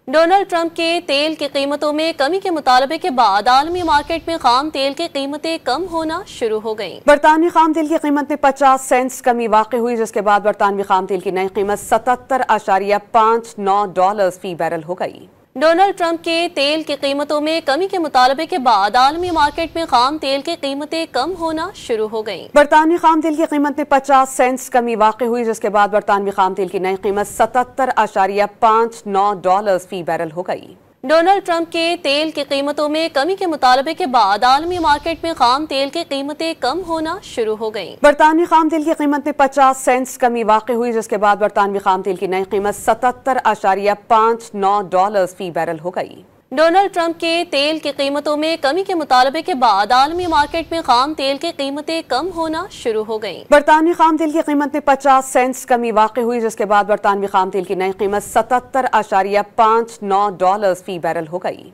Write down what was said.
Donald Trump کے تیل کی قیمتوں میں کمی کے مطالبے کے بعد عالمی مارکیٹ میں خام تیل کی قیمتیں کم ہونا شروع ہو گئیں۔ برطانوی خام تیل کی قیمت میں 50 سینٹس کمی واقع ہوئی، جس کے بعد برطانوی خام تیل کی نئی قیمت $77.59 فی بیرل ہو گئی۔ ڈونلڈ ٹرمپ کے تیل کی قیمتوں میں کمی کے مطالبے کے بعد عالمی مارکیٹ میں خام تیل کی قیمتیں کم ہونا شروع ہو گئیں۔ برطانوی خام تیل کی قیمت میں 50 سینٹس کمی واقع ہوئی، جس کے بعد برطانوی خام تیل کی نئی قیمت $77.59 فی بیرل ہو گئی۔ ڈونلڈ ٹرمپ کے تیل کی قیمتوں میں کمی کے مطالبے کے بعد عالمی مارکیٹ میں خام تیل کی قیمتیں کم ہونا شروع ہو گئیں۔ برطانوی خام تیل کی قیمت میں 50 سینٹس کمی واقع ہوئی، جس کے بعد برطانوی خام تیل کی نئی قیمت $77.59 فی بیرل ہو گئی۔ ڈونلڈ ٹرمپ کے تیل کی قیمتوں میں کمی کے مطالبے کے بعد عالمی مارکیٹ میں خام تیل کی قیمتیں کم ہونا شروع ہو گئیں۔ برطانوی خام تیل کی قیمت میں 50 سینٹس کمی واقع ہوئی، جس کے بعد برطانوی خام تیل کی نئی قیمت $77.59 فی بیرل ہو گئی۔